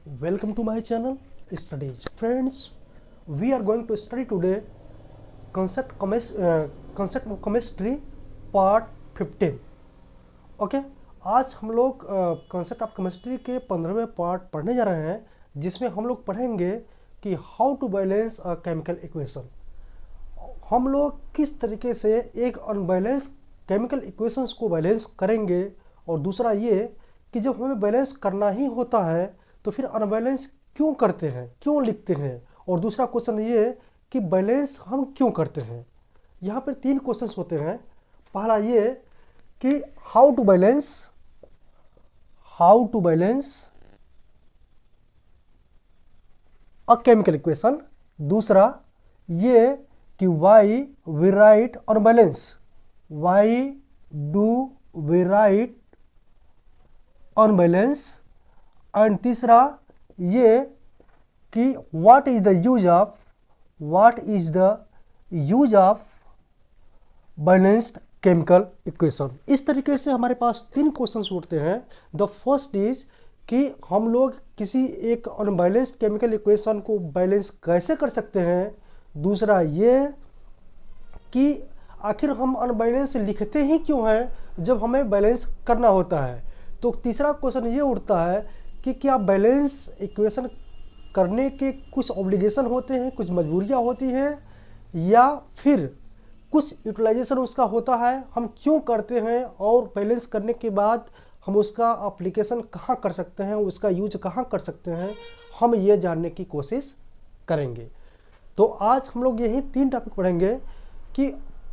Welcome to my channel Studies. Friends, we are going to study today concept of chemistry part 15. Okay आज हम लोग concept of chemistry के 15वें part पढ़ने जा रहे हैं, जिसमें हम लोग पढ़ेंगे कि how to balance a chemical equation. हम लोग किस तरीके से एक अनबैलेंस केमिकल इक्वेशंस को बैलेंस करेंगे, और दूसरा ये कि जब हमें बैलेंस करना ही होता है तो फिर अनबैलेंस क्यों करते हैं, क्यों लिखते हैं, और दूसरा क्वेश्चन ये कि बैलेंस हम क्यों करते हैं। यहाँ पर 3 क्वेश्चंस होते हैं। पहला ये कि how to balance a chemical equation. दूसरा ये कि why we write unbalance, why do we write unbalance. And तीसरा ये कि what is the use of balanced chemical equation. इस तरीके से हमारे पास 3 क्वेश्चंस उठते हैं। द फर्स्ट इज कि हम लोग किसी एक अनबैलेंस्ड केमिकल इक्वेशन को बैलेंस कैसे कर सकते हैं। दूसरा ये कि आखिर हम अनबैलेंस लिखते ही क्यों हैं जब हमें बैलेंस करना होता है। तो तीसरा क्वेश्चन ये उठता है कि क्या बैलेंस इक्वेशन करने के कुछ ऑब्लिगेशन होते हैं, कुछ मजबूरियां होती हैं, या फिर कुछ यूटिलाइजेशन उसका होता है, हम क्यों करते हैं, और बैलेंस करने के बाद हम उसका एप्लीकेशन कहाँ कर सकते हैं, उसका यूज कहाँ कर सकते हैं, हम ये जानने की कोशिश करेंगे। तो आज हम लोग यही 3 टॉपिक पढ़ेंगे कि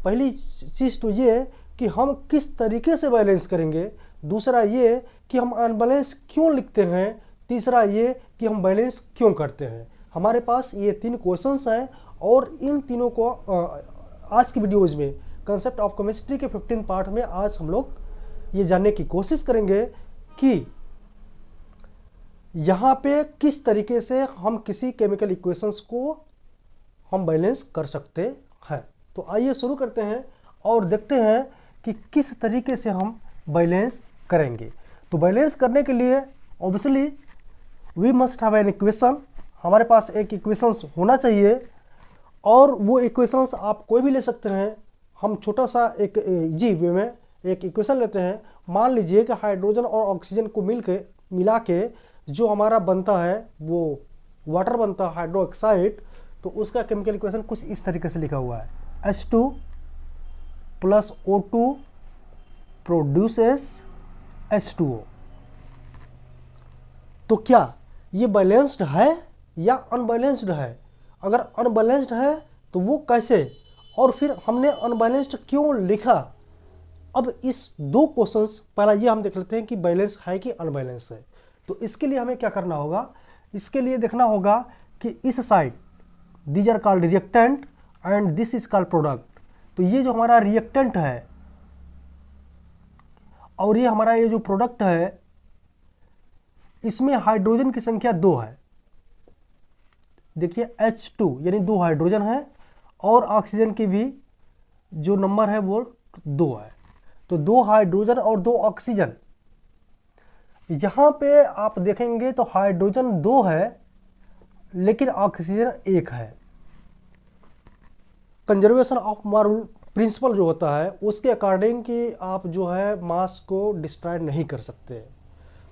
पहली चीज़ तो ये कि हम किस तरीके से बैलेंस करेंगे, दूसरा ये कि हम अनबैलेंस क्यों लिखते हैं, तीसरा ये कि हम बैलेंस क्यों करते हैं। हमारे पास ये 3 क्वेश्चंस हैं, और इन तीनों को आज की वीडियोज में कंसेप्ट ऑफ केमिस्ट्री के 15 पार्ट में आज हम लोग ये जानने की कोशिश करेंगे कि यहाँ पे किस तरीके से हम किसी केमिकल इक्वेशंस को हम बैलेंस कर सकते हैं। तो आइए शुरू करते हैं और देखते हैं कि किस तरीके से हम बैलेंस करेंगे। तो बैलेंस करने के लिए obviously we must have an equation. हमारे पास एक इक्वेशंस होना चाहिए, और वो इक्वेशंस आप कोई भी ले सकते हैं। हम छोटा सा एक इजी वे में एक इक्वेशन लेते हैं। मान लीजिए कि हाइड्रोजन और ऑक्सीजन को मिला के जो हमारा बनता है वो वाटर बनता है, हाइड्रोक्साइड। तो उसका केमिकल इक्वेशन कुछ इस तरीके से लिखा हुआ है, H2 + O2 प्रोड्यूसेस H2O। तो क्या ये बैलेंस्ड है या अनबैलेंस्ड है? अगर अनबैलेंस्ड है तो वो कैसे, और फिर हमने अनबैलेंस्ड क्यों लिखा। अब इस 2 क्वेश्चंस, पहला ये हम देख लेते हैं कि बैलेंस है कि अनबैलेंस है। तो इसके लिए हमें क्या करना होगा, इसके लिए देखना होगा कि इस side these are called reactant and this is called product. तो ये जो हमारा रिएक्टेंट है और ये हमारा ये जो प्रोडक्ट है, इसमें हाइड्रोजन की संख्या 2 है। देखिए H2 यानी 2 हाइड्रोजन है, और ऑक्सीजन की भी जो नंबर है वो 2 है। तो 2 हाइड्रोजन और 2 ऑक्सीजन। यहाँ पे आप देखेंगे तो हाइड्रोजन 2 है लेकिन ऑक्सीजन 1 है। कंजर्वेशन ऑफ मास प्रिंसिपल जो होता है उसके अकॉर्डिंग कि आप जो है मास को डिस्ट्रॉय नहीं कर सकते।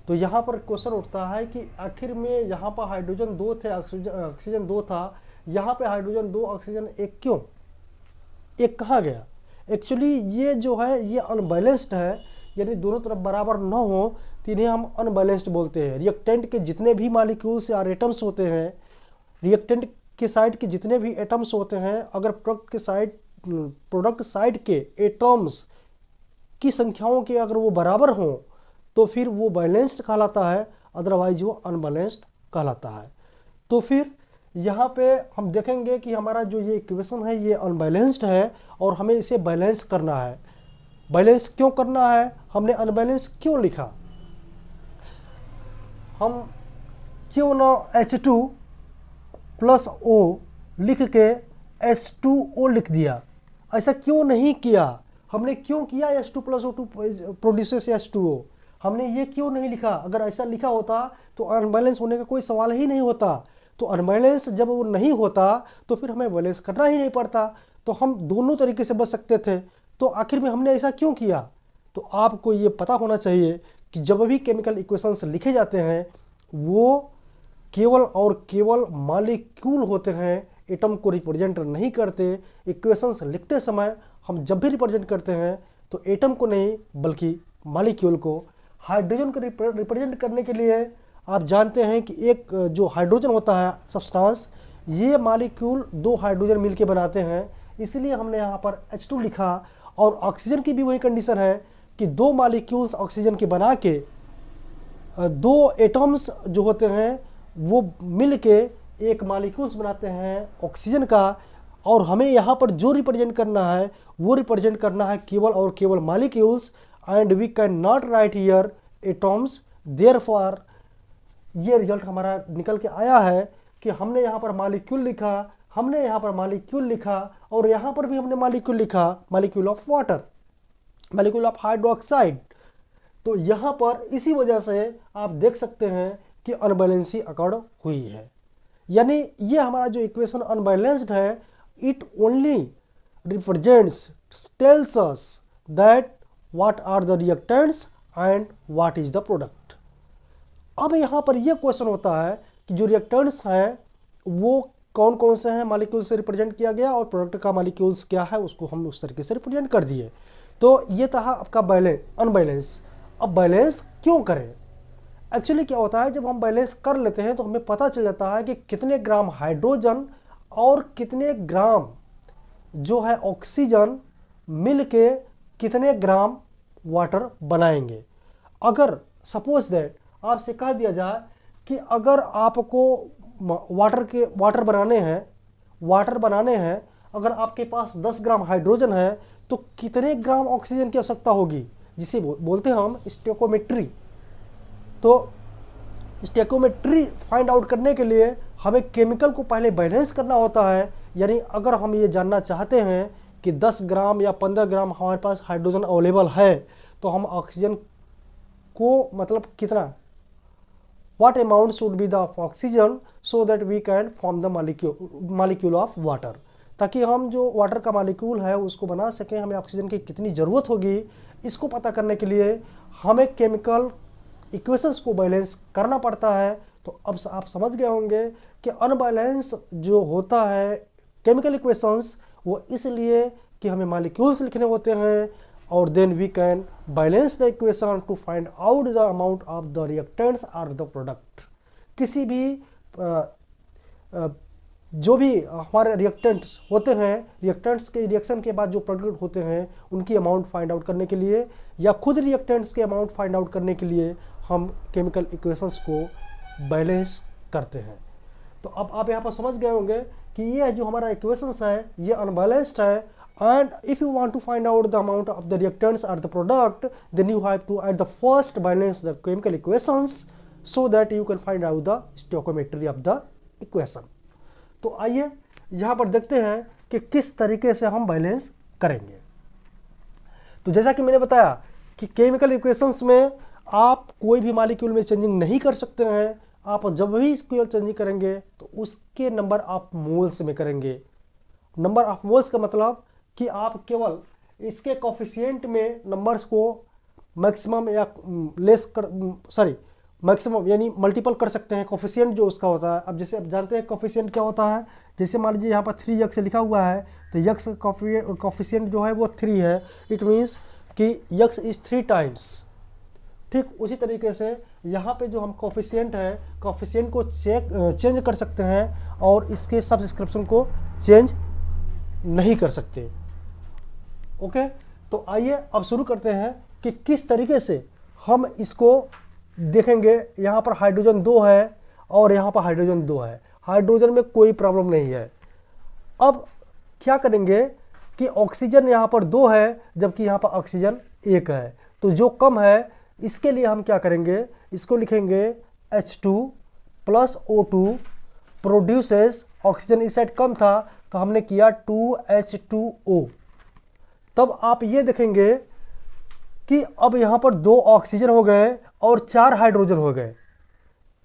तो यहाँ पर क्वेश्चन उठता है कि आखिर में यहाँ पर हाइड्रोजन 2 थे, ऑक्सीजन 2 था, यहाँ पे हाइड्रोजन 2 ऑक्सीजन 1 क्यों, 1 कहाँ गया। एक्चुअली ये जो है ये अनबैलेंस्ड है, यानी दोनों तरफ बराबर न हो तो इन्हें हम अनबैलेंस्ड बोलते हैं। रिएक्टेंट के जितने भी मालिक्यूल्स या एटम्स होते हैं, रिएक्टेंट के साइड के जितने भी एटम्स होते हैं, अगर प्रोडक्ट साइड के एटम्स की संख्याओं के अगर वो बराबर हों तो फिर वो बैलेंस्ड कहलाता है, अदरवाइज वो अनबैलेंस्ड कहलाता है। तो फिर यहाँ पे हम देखेंगे कि हमारा जो ये इक्वेशन है ये अनबैलेंस्ड है, और हमें इसे बैलेंस करना है। बैलेंस क्यों करना है, हमने अनबैलेंस क्यों लिखा। हम क्यों ना H2 + O लिख के H2O लिख दिया, ऐसा क्यों नहीं किया। हमने क्यों किया H2 + O2 प्रोड्यूसेस H2O। हमने ये क्यों नहीं लिखा? अगर ऐसा लिखा होता तो अनबैलेंस होने का कोई सवाल ही नहीं होता। तो अनबैलेंस जब वो नहीं होता तो फिर हमें बैलेंस करना ही नहीं पड़ता, तो हम दोनों तरीके से बच सकते थे। तो आखिर में हमने ऐसा क्यों किया? तो आपको ये पता होना चाहिए कि जब भी केमिकल इक्वेशंस लिखे जाते हैं वो केवल और केवल मॉलिक्यूल होते हैं, एटम को रिप्रेजेंट नहीं करते। इक्वेशंस लिखते समय हम जब भी रिप्रेजेंट करते हैं तो एटम को नहीं बल्कि मॉलिक्यूल को। हाइड्रोजन को रिप्रेजेंट करने के लिए आप जानते हैं कि एक जो हाइड्रोजन होता है सब्सटेंस, ये मॉलिक्यूल दो हाइड्रोजन मिलके बनाते हैं, इसलिए हमने यहाँ पर H2 लिखा। और ऑक्सीजन की भी वही कंडीशन है कि दो मॉलिक्यूल्स ऑक्सीजन के बना के दो एटम्स जो होते हैं वो मिल के एक मॉलिक्यूल्स बनाते हैं ऑक्सीजन का। और हमें यहाँ पर जो रिप्रेजेंट करना है वो रिप्रेजेंट करना है केवल और केवल molecules, and we can not write here atoms. Therefore ये रिजल्ट हमारा निकल के आया है कि हमने यहाँ पर मॉलिक्यूल लिखा, हमने यहाँ पर मॉलिक्यूल लिखा, और यहाँ पर भी हमने मॉलिक्यूल लिखा, molecule of water, molecule of hydroxide. तो यहाँ पर इसी वजह से आप देख सकते हैं कि अनबैलेंसी अकॉर्ड हुई है। यानी ये हमारा जो इक्वेशन अनबैलेंस्ड है, it only represents, tells us that what are the reactants and what is the product. अब यहाँ पर यह क्वेश्चन होता है कि जो रिएक्टेंट्स हैं वो कौन कौन से हैं, मॉलिक्यूल से रिप्रेजेंट किया गया, और प्रोडक्ट का मॉलिक्यूल्स क्या है उसको हम उस तरीके से रिप्रेजेंट कर दिए। तो ये था आपका अनबैलेंस। अब बैलेंस क्यों करें? एक्चुअली क्या होता है, जब हम बैलेंस कर लेते हैं तो हमें पता चल जाता है कि कितने ग्राम हाइड्रोजन और कितने ग्राम जो है ऑक्सीजन मिल के कितने ग्राम वाटर बनाएंगे। अगर सपोज दैट आपसे कह दिया जाए कि अगर आपको वाटर बनाने हैं, अगर आपके पास 10 ग्राम हाइड्रोजन है तो कितने ग्राम ऑक्सीजन की आवश्यकता होगी, जिसे बोलते हैं हम स्टोइकोमेट्री। तो स्टोइकोमेट्री फाइंड आउट करने के लिए हमें केमिकल को पहले बैलेंस करना होता है। यानी अगर हम ये जानना चाहते हैं कि 10 ग्राम या 15 ग्राम हमारे पास हाइड्रोजन अवेलेबल है तो हम ऑक्सीजन को मतलब कितना, what amount should be the oxygen so that we can form the molecule of water, ताकि हम जो वाटर का मॉलिक्यूल है उसको बना सकें। हमें ऑक्सीजन की कितनी ज़रूरत होगी, इसको पता करने के लिए हमें केमिकल इक्वेशंस को बैलेंस करना पड़ता है। तो अब आप समझ गए होंगे कि अनबैलेंस जो होता है केमिकल इक्वेशंस वो इसलिए कि हमें मॉलिक्यूल्स लिखने होते हैं, और then we can balance the equation to find out the amount of the reactants और द प्रोडक्ट। किसी भी जो भी हमारे रिएक्टेंट्स होते हैं, रिएक्टेंट्स के रिएक्शन के बाद जो प्रोडक्ट होते हैं उनकी अमाउंट फाइंड आउट करने के लिए या खुद रिएक्टेंट्स के अमाउंट फाइंड आउट करने के लिए हम केमिकल इक्वेशंस को बैलेंस करते हैं। तो अब आप यहाँ पर समझ गए होंगे कि ये जो हमारा इक्वेशंस है ये अनबैलेंस्ड है, and if you want to find out the amount of the reactants or the product, then you have to at the first balance the chemical equations so that you can find out the stoichiometry of the equation। तो आइए यहाँ पर देखते हैं कि किस तरीके से हम बैलेंस करेंगे। तो जैसा कि मैंने बताया कि केमिकल इक्वेशंस में आप कोई भी मॉलिक्यूल में चेंजिंग नहीं कर सकते हैं। आप जब भी इसको चेंजिंग करेंगे तो उसके नंबर ऑफ मोल्स में करेंगे। नंबर ऑफ मोल्स का मतलब कि आप केवल इसके कोफिशिएंट में नंबर्स को मैक्सिमम या मैक्सिमम यानी मल्टीपल कर सकते हैं। कोफिशिएंट जो उसका होता है, अब जैसे आप जानते हैं कोफिशिएंट क्या होता है, जैसे मान लीजिए यहाँ पर 3x लिखा हुआ है तो x कोफिशिएंट जो है वो 3 है। इट मीन्स कि x इज 3 टाइम्स। ठीक उसी तरीके से यहाँ पे जो हम कोफिशिएंट है, कोफिशिएंट को चेंज कर सकते हैं और इसके सब्सक्रिप्शन को चेंज नहीं कर सकते। ओके, तो आइए अब शुरू करते हैं कि किस तरीके से हम इसको देखेंगे। यहाँ पर हाइड्रोजन 2 है और यहाँ पर हाइड्रोजन 2 है, हाइड्रोजन में कोई प्रॉब्लम नहीं है। अब क्या करेंगे कि ऑक्सीजन यहाँ पर 2 है जबकि यहाँ पर ऑक्सीजन 1 है, तो जो कम है इसके लिए हम क्या करेंगे, इसको लिखेंगे H2 plus O2 produces, oxygen इस साइड कम था तो हमने किया 2H2O। तब आप ये देखेंगे कि अब यहाँ पर 2 ऑक्सीजन हो गए और 4 हाइड्रोजन हो गए।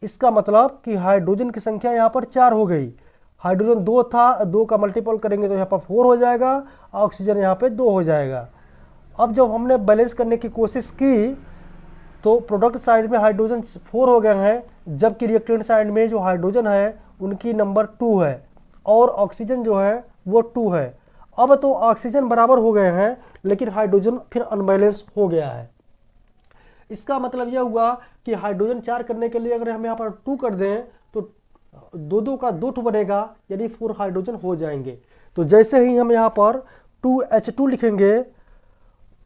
इसका मतलब कि हाइड्रोजन की संख्या यहाँ पर 4 हो गई। हाइड्रोजन 2 था, 2 का मल्टीपल करेंगे तो यहाँ पर 4 हो जाएगा, ऑक्सीजन यहाँ पे 2 हो जाएगा। अब जब हमने बैलेंस करने की कोशिश की तो प्रोडक्ट साइड में हाइड्रोजन 4 हो गए हैं, जबकि रिएक्टेंट साइड में जो हाइड्रोजन है उनकी नंबर 2 है और ऑक्सीजन जो है वो 2 है। अब तो ऑक्सीजन बराबर हो गए हैं, लेकिन हाइड्रोजन फिर अनबैलेंस हो गया है। इसका मतलब यह हुआ कि हाइड्रोजन 4 करने के लिए अगर हम यहाँ पर 2 कर दें तो 2 का 2 बनेगा, यानी 4 हाइड्रोजन हो जाएंगे। तो जैसे ही हम यहाँ पर 2H2 लिखेंगे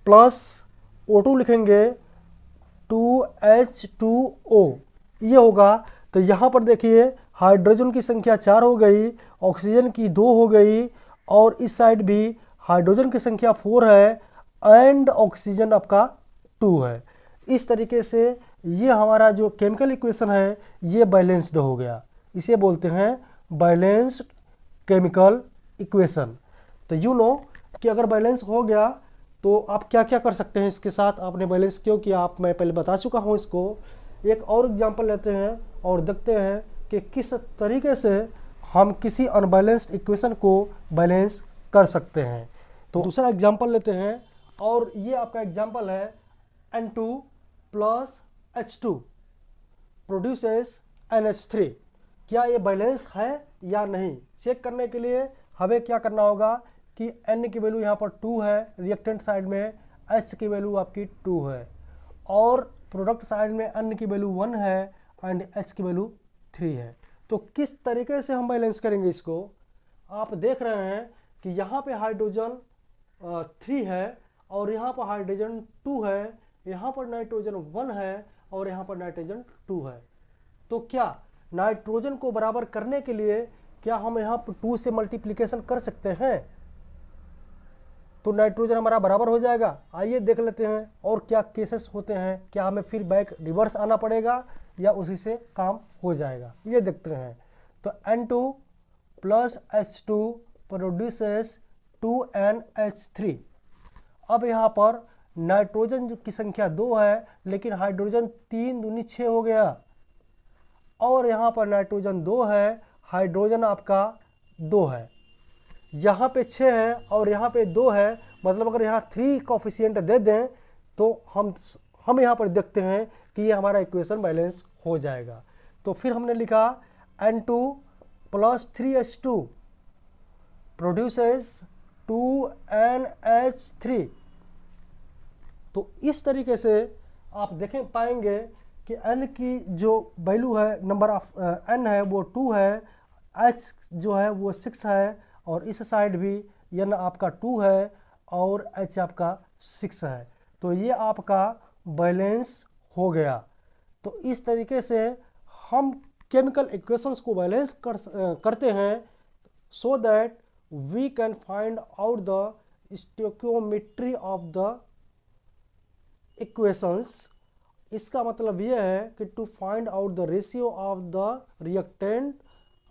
प्लस O2 लिखेंगे 2H2O ये होगा। तो यहाँ पर देखिए हाइड्रोजन की संख्या 4 हो गई, ऑक्सीजन की 2 हो गई और इस साइड भी हाइड्रोजन की संख्या 4 है एंड ऑक्सीजन आपका 2 है। इस तरीके से ये हमारा जो केमिकल इक्वेशन है ये बैलेंस्ड हो गया। इसे बोलते हैं बैलेंस्ड केमिकल इक्वेशन। तो यू नो कि अगर बैलेंस हो गया तो आप क्या क्या कर सकते हैं इसके साथ। आपने बैलेंस क्यों किया आप मैं पहले बता चुका हूँ इसको। एक और एग्जांपल लेते हैं और देखते हैं कि किस तरीके से हम किसी अनबैलेंस्ड इक्वेशन को बैलेंस कर सकते हैं। तो दूसरा एग्जांपल लेते हैं और ये आपका एग्जांपल है N2 plus H2 produces NH3। क्या ये बैलेंस है या नहीं, चेक करने के लिए हमें क्या करना होगा कि N की वैल्यू यहाँ पर 2 है, रिएक्टेंट साइड में H की वैल्यू आपकी 2 है और प्रोडक्ट साइड में N की वैल्यू 1 है एंड H की वैल्यू 3 है। तो किस तरीके से हम बैलेंस करेंगे इसको। आप देख रहे हैं कि यहाँ पे हाइड्रोजन 3 है और यहाँ पर हाइड्रोजन 2 है, यहाँ पर नाइट्रोजन 1 है और यहाँ पर नाइट्रोजन 2 है। तो क्या नाइट्रोजन को बराबर करने के लिए क्या हम यहाँ पर 2 से मल्टीप्लिकेशन कर सकते हैं तो नाइट्रोजन हमारा बराबर हो जाएगा। आइए देख लेते हैं और क्या केसेस होते हैं, क्या हमें फिर बैक रिवर्स आना पड़ेगा या उसी से काम हो जाएगा, ये देखते हैं। तो N2 plus H2 produces 2NH3। अब यहाँ पर नाइट्रोजन की संख्या 2 है लेकिन हाइड्रोजन 3 दूनी 6 हो गया और यहाँ पर नाइट्रोजन 2 है, हाइड्रोजन आपका 2 है, यहाँ पे 6 है और यहाँ पे 2 है। मतलब अगर यहाँ 3 कोफिशिएंट दे दें तो हम यहाँ पर देखते हैं कि ये हमारा इक्वेशन बैलेंस हो जाएगा। तो फिर हमने लिखा N2 plus 3H2 produces 2NH3। तो इस तरीके से आप देखें पाएंगे कि N की जो वैल्यू है, नंबर ऑफ N है वो 2 है, H जो है वो 6 है और इस साइड भी N आपका 2 है और H आपका 6 है। तो ये आपका बैलेंस हो गया। तो इस तरीके से हम केमिकल इक्वेशंस को बैलेंस करते हैं so that we can find out the stoichiometry of the equations. इसका मतलब यह है कि to find out the ratio of the reactant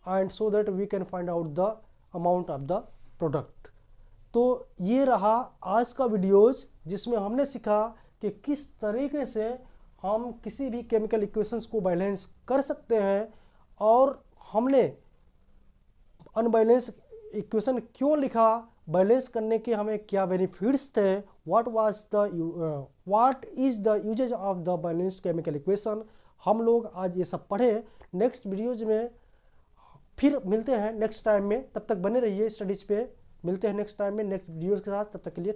and so that we can find out the amount of the product. तो ये रहा आज का वीडियोज जिसमें हमने सीखा कि किस तरीके से हम किसी भी केमिकल इक्वेशंस को बैलेंस कर सकते हैं और हमने अनबैलेंस इक्वेशन क्यों लिखा, बैलेंस करने के हमें क्या बेनिफिट्स थे, what is the usages of the balanced chemical equation. हम लोग आज ये सब पढ़े। नेक्स्ट वीडियोज में फिर मिलते हैं नेक्स्ट टाइम में, तब तक बने रहिए स्टडीज पे। मिलते हैं नेक्स्ट टाइम में नेक्स्ट वीडियोज के साथ, तब तक के लिए